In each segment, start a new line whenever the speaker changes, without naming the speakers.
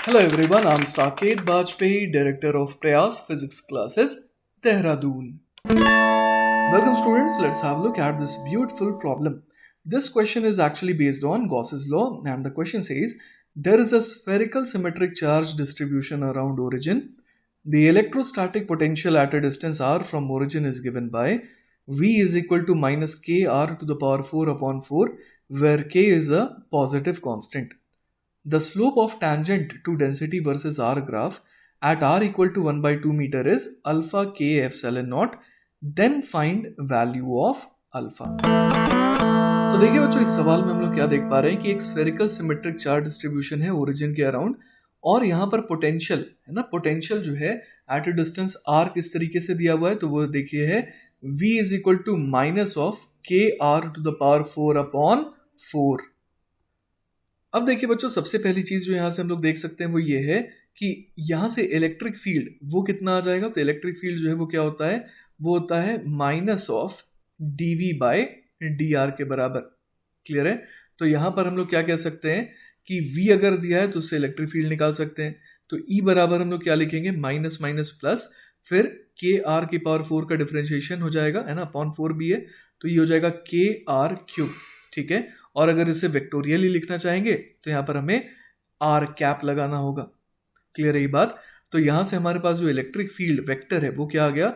Hello everyone, I'm Saket Bajpayee, Director of Prayas Physics Classes, Dehradun. Welcome students, let's have a look at this beautiful problem. This question is actually based on Gauss's law and the question says, there is a spherical symmetric charge distribution around origin. The electrostatic potential at a distance r from origin is given by V is equal to minus kr to the power 4 upon 4 where k is a positive constant. The slope of tangent to density versus r graph at r equal to 1 by 2 meter is alpha k epsilon naught. Then find value of alpha. तो देखिए बच्चों, इस सवाल में हम लोग क्या देख पा रहे हैं कि एक स्फेरिकल सिमेट्रिक चार्ज डिस्ट्रीब्यूशन है ओरिजिन के अराउंड और यहाँ पर पोटेंशियल है ना, पोटेंशियल जो है एट अ डिस्टेंस r किस तरीके से दिया हुआ है, तो वो देखिए है v is equal to minus of K R to the power 4 upon 4. अब देखिए बच्चों, सबसे पहली चीज जो यहाँ से हम लोग देख सकते हैं वो ये है कि यहाँ से इलेक्ट्रिक फील्ड वो कितना आ जाएगा. तो इलेक्ट्रिक फील्ड जो है वो क्या होता है, वो होता है minus of dv by dr के बराबर. क्लियर है. तो यहाँ पर हम लोग क्या कह सकते हैं कि v अगर दिया है तो उससे इलेक्ट्रिक फील्ड निकाल सकते हैं. तो E बराबर हम लोग क्या लिखेंगे, माइनस माइनस प्लस, फिर के आर की पावर 4 का डिफरेंशिएशन हो जाएगा है ना, अपॉन 4 भी है तो ये हो जाएगा के आर क्यूब. ठीक है. और अगर इसे वेक्टोरियली लिखना चाहेंगे तो यहाँ पर हमें आर कैप लगाना होगा. क्लियर है ये बात. तो यहाँ से हमारे पास जो इलेक्ट्रिक फील्ड वेक्टर है वो क्या आ गया,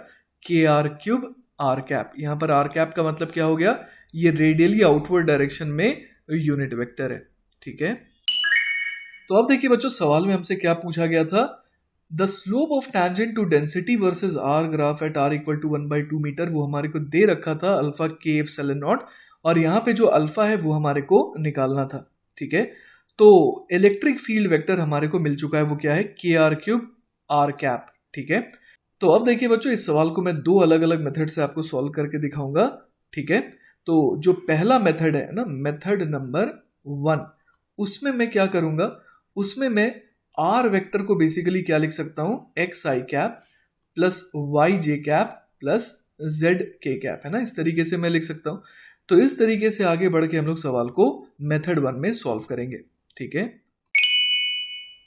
के आर क्यूब आर कैप. यहाँ पर आर कैप का मतलब क्या हो गया, ये रेडियली आउटवर्ड डायरेक्शन में यूनिट वेक्टर है. ठीक है. तो अब देखिए बच्चों, सवाल में हमसे क्या पूछा गया था, the slope of tangent to density versus R graph at are equal to 1 by 2 metre, वो हमारे को दे रखा था अल्फा के एप्सिलॉन नॉट, और यहाँ पे जो अल्फा है वो हमारे को निकालना था. ठीक है. तो इलेक्ट्रिक फील्ड वेक्टर हमारे को मिल चुका है, वो क्या है, के आर क्यूब आर कैप. ठीक है. तो अब देखिए बच्चों, इस सवाल को मैं दो अलग अलग मेथड से आपको सॉल्व करके दिखाऊंगा. ठीक है. तो जो पहला मेथड है ना, मेथड नंबर 1, उसमें मैं क्या करूंगा, उसमें मैं आर वेक्टर को बेसिकली क्या लिख सकता हूं, x i cap plus y j cap plus z k cap, है ना. इस तरीके से मैं लिख सकता हूं. तो इस तरीके से आगे बढ़ के हम लोग सवाल को मेथड 1 में सॉल्व करेंगे. ठीक है.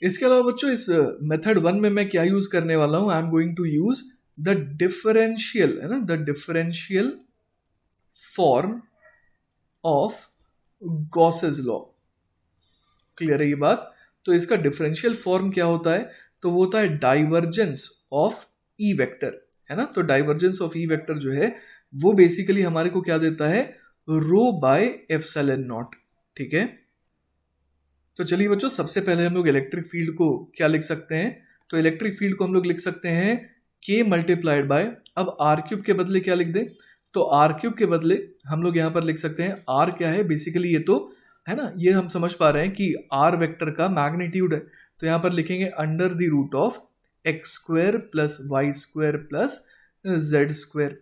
इसके अलावा बच्चों, इस मेथड 1 में मैं क्या यूज करने वाला हूं, I am going to use the differential, है ना, the differential form of Gauss's law. Clear है ये बात. तो इसका डिफरेंशियल फॉर्म क्या होता है, तो वो होता है डाइवर्जेंस ऑफ ई वेक्टर, है ना. तो डाइवर्जेंस ऑफ ई वेक्टर जो है वो बेसिकली हमारे को क्या देता है, रो बाय एप्सिलॉन नॉट. ठीक है. तो चलिए बच्चों, सबसे पहले हम लोग इलेक्ट्रिक फील्ड को क्या लिख सकते हैं, तो इलेक्ट्रिक फील्ड को हम लोग लिख सकते हैं k मल्टीप्लाइड बाय, अब आर क्यूब के बदले क्या लिख दें, तो आर क्यूब के बदले हम लोग यहाँ पर लिख सकते हैं, आर क्या है बेसिकली, ये तो है ना, ये हम समझ पा रहे हैं कि आर वेक्टर का मैग्नीट्यूड है. तो यहाँ पर लिखेंगे under the root of x square plus y square plus Z square.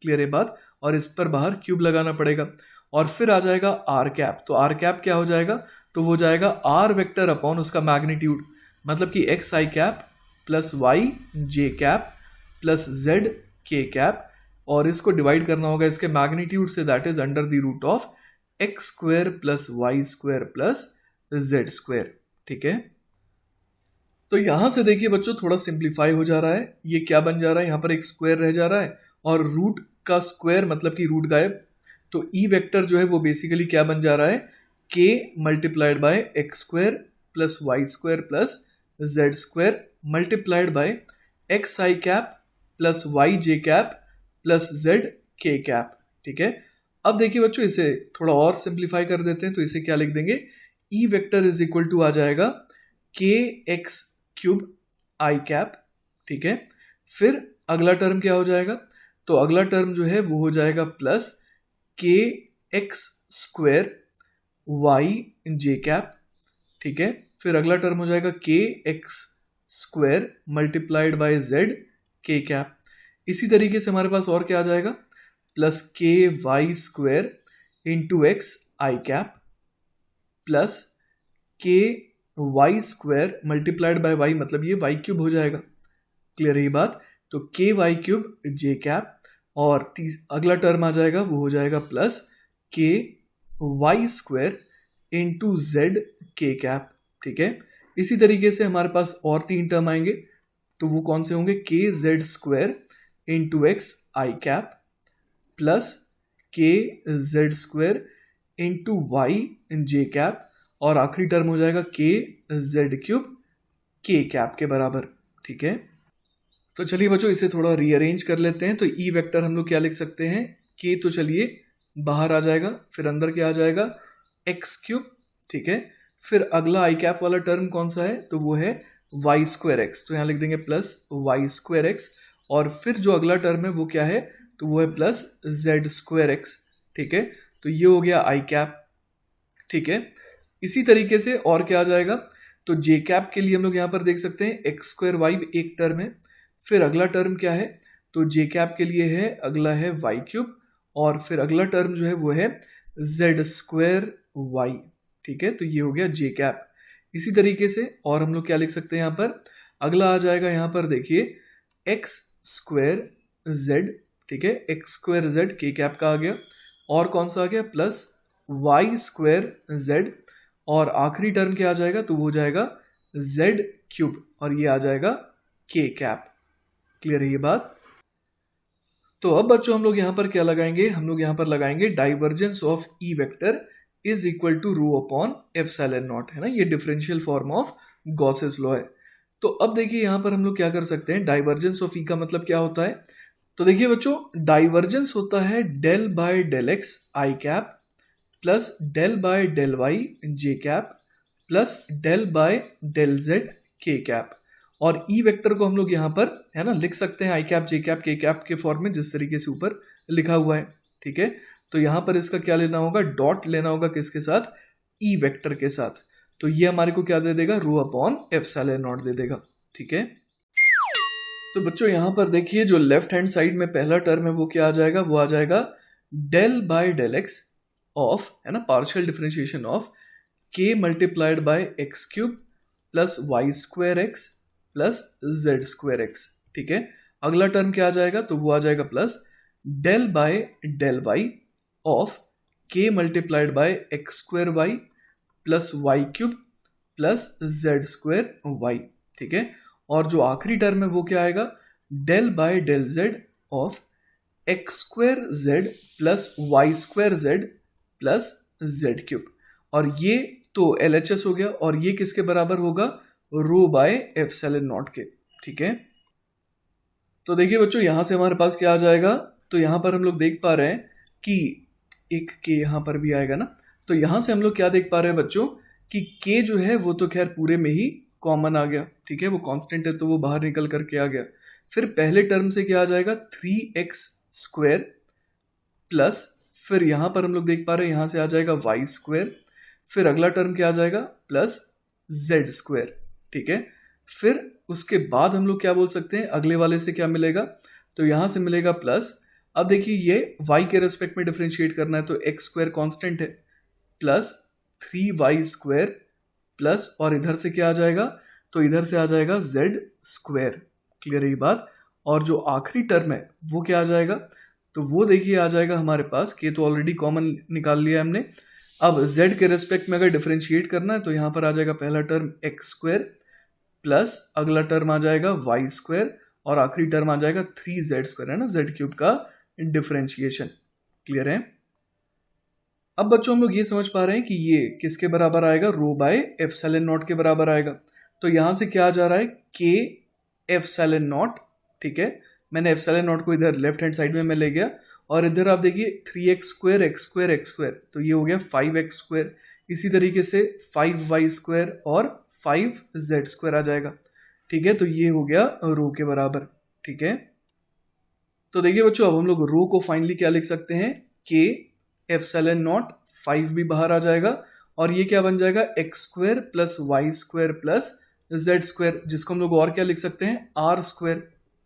Clear है बात. और इस पर बाहर क्यूब लगाना पड़ेगा और फिर आ जाएगा आर कैप. तो आर कैप क्या हो जाएगा, तो वो जाएगा आर वेक्टर अपॉन उसका मैग्नीट्यूड, मतलब कि x i cap plus y j cap plus z k cap, और इसको डिवाइड करना होगा इसके मैग्नीट्यूड से, that is under the root of x square plus y square plus Z square. ठीक है. तो यहां से देखिए बच्चों, थोड़ा सिंप्लीफाई हो जा रहा है. ये क्या बन जा रहा है, यहां पर एक स्क्वायर रह जा रहा है और रूट का स्क्वायर मतलब कि रूट गायब. तो ई वेक्टर जो है वो बेसिकली क्या बन जा रहा है, k multiplied by x square plus y square plus Z square multiplied by x i cap plus y j cap plus z k cap. ठीक है. अब देखिए बच्चों, इसे थोड़ा और सिंप्लीफाई कर देते हैं. तो इसे क्या लिख देंगे, E vector is equal to आ जाएगा के एक्स क्यूब आई कैप. ठीक है. फिर अगला टर्म क्या हो जाएगा, तो अगला टर्म जो है वो हो जाएगा प्लस के x square Y j cap. ठीक है. फिर अगला टर्म हो जाएगा K x square multiplied bye Z k cap. इसी तरीके से हमारे पास और क्या आ जाएगा, plus k y square into x i cap plus k y square multiplied by y, मतलब ये वाई क्यूब हो जाएगा. क्लियर है ये बात. तो के वाई क्यूब जे कैप, और अगला टर्म आ जाएगा वो हो जाएगा plus k y square into Z k cap. ठीक है. इसी तरीके से हमारे पास और 3 टर्म आएंगे, तो वो कौन से होंगे, के Z square into x i cap plus के Z square into Y j cap, और आखिरी टर्म हो जाएगा के जेड क्यूब के कैप के बराबर। ठीक है, तो चलिए बच्चों इसे थोड़ा रीअरेंज कर लेते हैं। तो ई वेक्टर हम लोग क्या लिख सकते हैं, के तो चलिए बाहर आ जाएगा, फिर अंदर क्या आ जाएगा, एक्स क्यूब। ठीक है, फिर अगला आई कैप वाला टर्म कौन सा है, तो वो है वाई स्क्वायर एक्स, तो यहाँ लिख देंगे प्लस वाई स्क्वायर एक्स, और फिर जो अगला टर्म है वो क्या है, तो वो है प्लस जेड स्क्वायर एक्स। ठीक है, तो ये हो गया आई कैप। ठीक है, इसी तरीके से और क्या आ जाएगा, तो जे कैप के लिए हम लोग यहाँ पर देख सकते हैं एक्स स्क्वायर वाई एक टर्म है, फिर अगला टर्म क्या है, तो जे कैप के लिए है अगला है वाई क्यूब, और फिर अगला टर्म जो है वो है जेड स्क्वायर वाई। ठीक है, तो ये हो गया जे कैप। इसी तरीके से और हम लोग क्या लिख सकते हैं, यहाँ पर अगला आ जाएगा, यहाँ पर देखिए एक्स स्क्वायर जेड। ठीक है, x square Z k cap का आ गया, और कौन सा आ गया, प्लस वाई स्क्वायर जेड, और आखिरी टर्म क्या आ जाएगा, तो वो हो जाएगा जेड क्यूब, और ये आ जाएगा के कैप। क्लियर है ये बात। तो अब बच्चों हम लोग यहाँ पर क्या लगाएंगे, हम लोग यहाँ पर लगाएंगे divergence of E vector is equal to rho upon epsilon naught, है ना, ये differential form of Gauss's law है। तो अब देखिए यहाँ पर हम लोग क्या कर सकते हैं, डाइवर्जेंस ऑफ ई का मतलब क्या होता है, तो देखिए बच्चों डाइवर्जेंस होता है del by del x i cap plus del by del y j cap plus del by del z k cap, और ई वेक्टर को हम लोग यहाँ पर है ना लिख सकते हैं आई कैप जे कैप के कैप के फॉर्म में, जिस तरीके से ऊपर लिखा हुआ है। ठीक है, तो यहाँ पर इसका क्या लेना होगा, डॉट लेना होगा, किसके साथ, ई वेक्टर के साथ। तो ये हमारे को क्या दे देगा, रो अपॉन एप्सिलॉन नॉट दे देगा। ठीक है, तो बच्चों यहाँ पर देखिए जो लेफ्ट हैंड साइड में पहला टर्म है वो क्या आ जाएगा, वो आ जाएगा del by del x of, है ना, पार्शियल डिफरेंशिएशन ऑफ के multiplied by x cube plus y square x plus Z square x. ठीक है, अगला टर्म क्या आ जाएगा, तो वो आ जाएगा plus del by del Y of के multiplied by x square Y plus Y cube plus Z square Y. ठीक है, और जो आखिरी टर्म है वो क्या आएगा, del by del z of x square z plus y square z plus z cube, और ये तो LHS हो गया, और ये किसके बराबर होगा, रो बाय एप्सिलॉन नॉट के। ठीक है, तो देखिए बच्चों यहां से हमारे पास क्या आ जाएगा, तो यहां पर हम लोग देख पा रहे हैं कि एक के यहां पर भी आएगा ना, तो यहां से हम लोग क्या देख पा रहे हैं बच्चों कि के जो है वो तो खैर पूरे में ही कॉमन आ गया। ठीक है, वो कांस्टेंट है तो वो बाहर निकल करके आ गया। फिर पहले टर्म से क्या आ जाएगा, 3x स्क्वायर प्लस, फिर यहां पर हम लोग देख पा रहे हैं यहां से आ जाएगा वाई स्क्वायर, फिर अगला टर्म क्या आ जाएगा, प्लस जेड स्क्वायर। ठीक है, फिर उसके बाद हम लोग क्या बोल सकते हैं, अगले वाले से क्या मिलेगा, तो यहां से मिलेगा प्लस, अब देखिए ये y के रेस्पेक्ट में डिफरेंशिएट करना है, तो एक्स स्क्वायर कॉन्स्टेंट है, प्लस 3y स्क्वायर प्लस, और इधर से क्या आ जाएगा, तो इधर से आ जाएगा जेड स्क्वायर। क्लियर है ये बात। और जो आखिरी टर्म है वो क्या आ जाएगा, तो वो देखिए आ जाएगा हमारे पास, के तो ऑलरेडी कॉमन निकाल लिया हमने, अब z के रेस्पेक्ट में अगर डिफरेंशिएट करना है तो यहाँ पर आ जाएगा पहला टर्म एक्स स्क्वायर प्लस अगला टर्म आ जाएगा वाई स्क्वायर, और आखिरी टर्म आ जाएगा 3z स्क्वायर, है ना, जेड क्यूब का डिफरेंशिएशन। क्लियर है। अब बच्चों हम लोग ये समझ पा रहे हैं कि ये किसके बराबर आएगा, रो बाय एप्सिलॉन नॉट के बराबर आएगा। तो यहां से क्या आ जा रहा है, के एप्सिलॉन नॉट। ठीक है, मैंने एप्सिलॉन नॉट को इधर लेफ्ट हैंड साइड में मैं ले गया, और इधर आप देखिए 3x square x square x square, तो ये हो गया 5x स्क्वायर। इसी तरीके से 5y स्क्वायर और 5z स्क्वायर आ जाएगा। ठीक है, तो ये हो गया रो के बराबर। ठीक है, तो देखिए बच्चों अब हम लोग रो को फाइनली क्या लिख सकते हैं, के एप्सिलॉन नॉट 5 भी बाहर आ जाएगा, और ये क्या बन जाएगा, x square plus y square plus Z square, जिसको हम लोग और क्या लिख सकते हैं, आर स्क्वायर।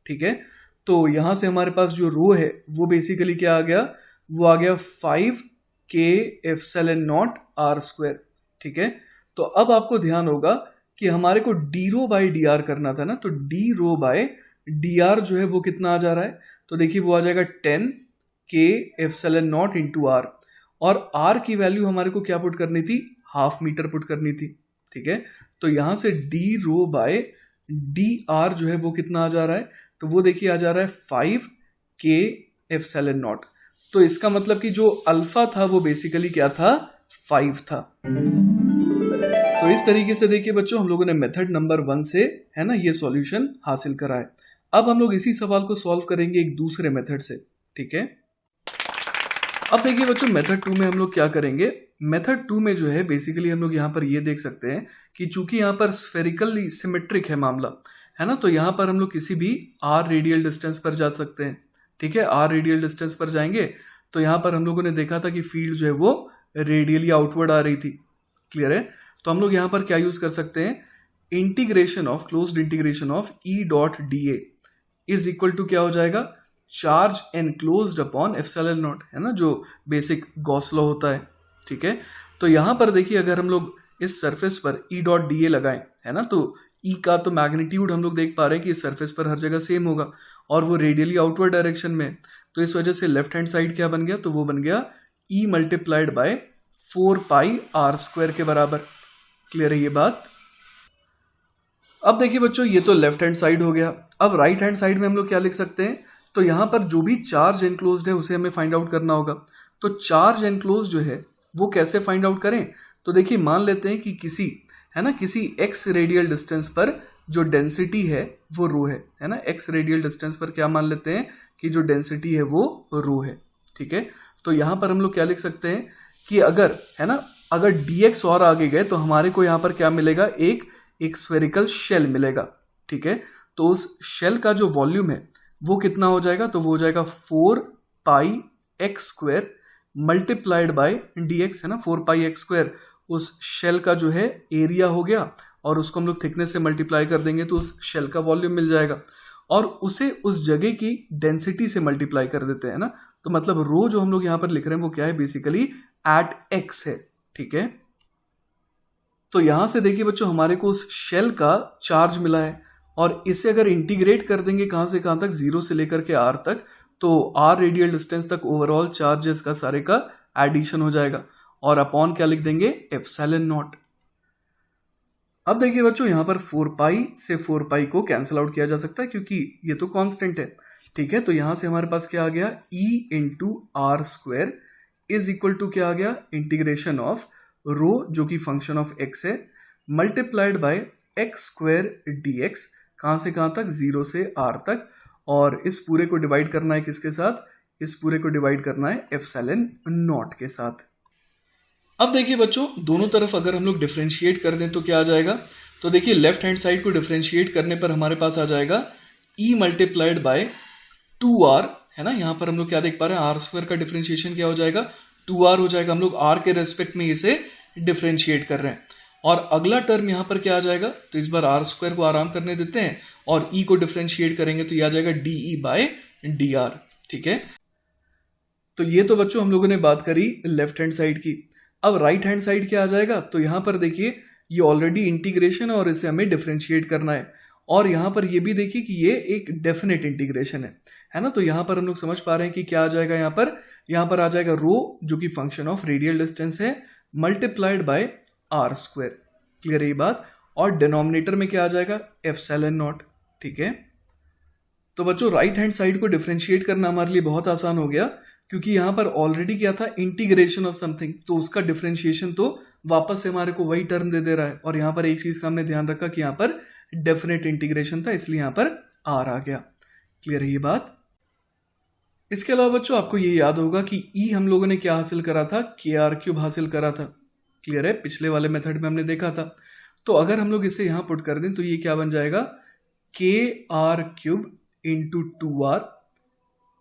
ठीक है, तो यहां से हमारे पास जो रो है वो बेसिकली क्या आ गया, वो आ गया 5k epsilon not are square. ठीक है, तो अब आपको ध्यान होगा कि हमारे को d rho by d r करना था ना, तो d rho by d r जो है वो कितना आ जा रहा है, तो देखिए वो आ जाएगा 10k epsilon naught into r, और आर की वैल्यू हमारे को क्या पुट करनी थी, हाफ मीटर पुट करनी थी। ठीक है। तो यहाँ से D rho by d r जो है वो कितना आ जा रहा है, तो वो देखिए आ जा रहा है 5k एप्सिलॉन नॉट। तो इसका मतलब कि जो अल्फा था वो बेसिकली क्या था, 5 था। तो इस तरीके से देखिए बच्चों हम लोगों ने मेथड नंबर 1 से है ना ये सॉल्यूशन हासिल करा है। अब हम लोग इसी सवाल को सॉल्व करेंगे एक दूसरे मेथड से, ठीक है। अब देखिए बच्चों मेथड 2 में हम लोग क्या करेंगे, मेथड 2 में जो है बेसिकली हम लोग यहाँ पर ये देख सकते हैं कि चूंकि यहाँ पर स्फेरिकली सिमेट्रिक है मामला, है ना, तो यहाँ पर हम लोग किसी भी r रेडियल डिस्टेंस पर जा सकते हैं, ठीक है। r रेडियल डिस्टेंस पर जाएंगे तो यहाँ पर हम लोगों ने देखा था कि फील्ड जो है वो रेडियली आउटवर्ड आ रही थी, क्लियर है। तो हम लोग यहाँ पर क्या यूज कर सकते हैं, integration of closed integration of E dot d A is equal to क्या हो जाएगा, charge enclosed upon epsilon naught, है ना, जो बेसिक गॉस लॉ होता है, ठीक है। तो यहाँ पर देखिए अगर हम लोग इस सरफेस पर ई डॉट डी ए लगाएं, है ना, तो ई का तो मैग्नीट्यूड हम लोग देख पा रहे हैं कि इस सरफेस पर हर जगह सेम होगा और वो रेडियली आउटवर्ड डायरेक्शन में, तो इस वजह से लेफ्ट हैंड साइड क्या बन गया, तो वो बन गया ई मल्टीप्लाइड बाय 4πr² के बराबर, क्लियर है ये बात। अब देखिए बच्चों ये तो लेफ्ट हैंड साइड हो गया। अब राइट हैंड साइड में हम लोग क्या लिख सकते हैं, तो यहाँ पर जो भी चार्ज एनक्लोज्ड है उसे हमें फाइंड आउट करना होगा। तो चार्ज एनक्लोज्ड जो है वो कैसे फाइंड आउट करें, तो देखिए मान लेते हैं कि किसी, है ना, किसी x रेडियल डिस्टेंस पर जो डेंसिटी है वो रो है ना, x रेडियल डिस्टेंस पर क्या मान लेते हैं कि जो डेंसिटी है वो रो है, ठीक है। तो यहाँ पर हम लोग क्या लिख सकते हैं कि अगर, है ना, अगर dx और आगे गए तो हमारे को यहाँ पर क्या मिलेगा, एक स्फेरिकल शेल मिलेगा, ठीक है। तो उस शेल का जो वॉल्यूम है वो कितना हो जाएगा, तो वो हो जाएगा 4πx² मल्टीप्लाइड बाय dx, है ना, 4πx² उस शेल का जो है एरिया हो गया और उसको हम लोग थिकनेस से मल्टीप्लाई कर देंगे तो उस शेल का वॉल्यूम मिल जाएगा और उसे उस जगह की डेंसिटी से मल्टीप्लाई कर देते हैं ना, तो मतलब रो जो हम लोग यहाँ पर लिख रहे हैं वो क्या है, बेसिकली एट x है, ठीक है। तो यहां से देखिए बच्चों हमारे को उस शेल का चार्ज मिला है और इसे अगर इंटीग्रेट कर देंगे कहां से कहां तक, 0 से लेकर के r तक, तो r रेडियल डिस्टेंस तक ओवरऑल चार्जेस का सारे का एडिशन हो जाएगा और अपॉन क्या लिख देंगे, एप्सिलॉन नॉट। अब देखिए बच्चों यहाँ पर 4π से 4π को कैंसिल आउट किया जा सकता है क्योंकि ये तो कांस्टेंट है, ठीक है। तो यहां से हमारे पास क्या आ गया, e into r square is equal to क्या आ गया, इंटीग्रेशन ऑफ रो जो कि फंक्शन ऑफ x है मल्टीप्लाइड बाय x² dx, कहां से कहां तक, 0 से r तक, और इस पूरे को डिवाइड करना है किसके साथ, इस पूरे को डिवाइड करना है एप्सिलॉन नॉट के साथ। अब देखिए बच्चों दोनों तरफ अगर हम लोग डिफरेंशिएट कर दें तो क्या आ जाएगा, तो देखिए लेफ्ट हैंड साइड को डिफरेंशिएट करने पर हमारे पास आ जाएगा e मल्टीप्लाइड बाय 2r, है ना। यहाँ पर हम लोग क्या देख पा रहे हैं, r² का डिफरेंशिएशन क्या हो जाएगा, 2r हो जाएगा। हम लोग r के रेस्पेक्ट में इसे डिफरेंशिएट कर रहे हैं और अगला टर्म यहाँ पर क्या आ जाएगा, तो इस बार r² को आराम करने देते हैं और e को डिफरेंशिएट करेंगे तो यह आ जाएगा de बाय dr, ठीक है। तो ये तो बच्चों हम लोगों ने बात करी लेफ्ट हैंड साइड की। अब राइट हैंड साइड क्या आ जाएगा, तो यहाँ पर देखिए ये ऑलरेडी इंटीग्रेशन है और इसे हमें डिफरेंशिएट करना है और यहाँ पर ये भी देखिए कि ये एक डेफिनेट इंटीग्रेशन है ना। तो यहाँ पर हम लोग समझ पा रहे हैं कि क्या आ जाएगा, यहाँ पर आ जाएगा रो जो कि फंक्शन ऑफ रेडियल डिस्टेंस है मल्टीप्लाइड बाय r², क्लियर है ये बात, और डिनोमिनेटर में क्या आ जाएगा, एप्सिलॉन नॉट, ठीक है। तो बच्चों राइट हैंड साइड को डिफरेंशिएट करना हमारे लिए बहुत आसान हो गया क्योंकि यहाँ पर ऑलरेडी क्या था, इंटीग्रेशन ऑफ समथिंग, तो उसका डिफरेंशिएशन तो वापस से हमारे को वही टर्म दे रहा है और यहाँ पर एक चीज का हमने ध्यान रखा कि यहाँ पर डेफिनेट इंटीग्रेशन था इसलिए यहाँ पर r आ गया, क्लियर है ये बात। इसके अलावा बच्चों आपको ये याद होगा कि E हम लोगों ने क्या हासिल करा था, KR³ हासिल करा था, क्लियर है, पिछले वाले मेथड में हमने देखा था। तो अगर हम लोग इसे यहाँ पुट कर दें तो ये क्या बन जाएगा, KR³ इंटू 2r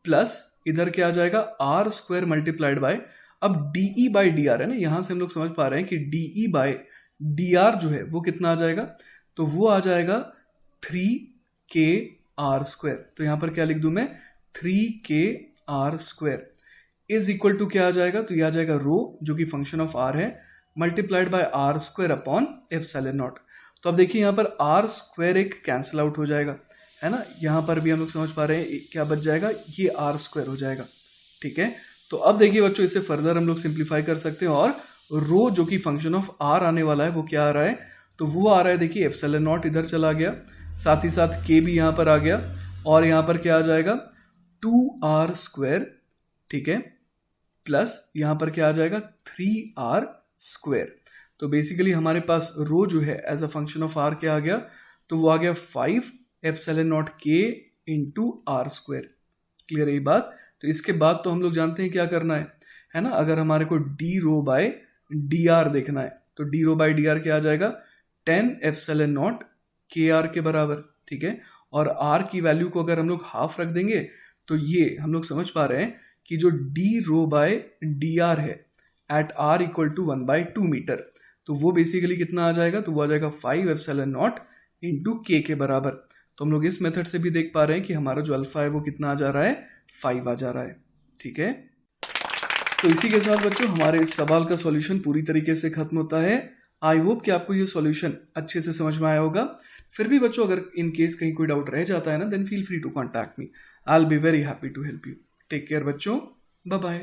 प्लस इधर क्या आ जाएगा, r² मल्टीप्लाइड बाय, अब de बाई डी आर है ना, यहां से हम लोग समझ पा रहे हैं कि de बाई डी आर जो है वो कितना आ जाएगा, तो वो आ जाएगा 3kr²। तो यहां पर क्या लिख दूं मैं, 3kr² इज इक्वल टू क्या आ जाएगा, तो यह आ जाएगा रो जो कि फंक्शन ऑफ r है multiplied bye r² upon epsilon not. तो अब देखिए यहाँ पर r² एक कैंसिल आउट हो जाएगा, है ना, यहाँ पर भी हम लोग समझ पा रहे हैं क्या बच जाएगा, ये r² हो जाएगा, ठीक है। तो अब देखिए बच्चों इसे फर्दर हम लोग सिंप्लीफाई कर सकते हैं और रो जो कि फंक्शन ऑफ r आने वाला है वो क्या आ रहा है, तो वो आ रहा है, देखिए एप्सिलॉन नॉट इधर चला गया, साथ ही साथ के भी यहाँ पर आ गया, और यहाँ पर क्या आ जाएगा 2r², ठीक है, प्लस यहाँ पर क्या आ जाएगा 3r²। तो बेसिकली हमारे पास रो जो है as a function of r क्या आ गया, तो वो आ गया 5 epsilon naught k into r²। Clear है ये बात। तो इसके बाद तो हम लोग जानते हैं क्या करना है ना, अगर हमारे को d rho by d are देखना है तो d rho by d are क्या आ जाएगा 10 एप्सिलॉन नॉट के आर के बराबर, ठीक है। और आर की वैल्यू को अगर हम लोग हाफ रख देंगे तो ये हम लोग समझ पा रहे हैं कि जो d rho by d r है at are equal to 1/2 metre, तो वो बेसिकली कितना आ जाएगा, तो वो आ जाएगा 5 एप्सिलॉन नॉट इंटू के बराबर। तो हम लोग इस मेथड से भी देख पा रहे हैं कि हमारा जो अल्फा है वो कितना आ जा रहा है 5 आ जा रहा है, ठीक है। तो इसी के साथ बच्चों हमारे इस सवाल का सॉल्यूशन पूरी तरीके से खत्म होता है। आई होप कि आपको ये सॉल्यूशन अच्छे से समझ में आया होगा। फिर भी बच्चों अगर इन केस कहीं कोई डाउट रह जाता है ना, then feel free to contact me, I will be very happy to help you. Take care बच्चों, बाय बाय।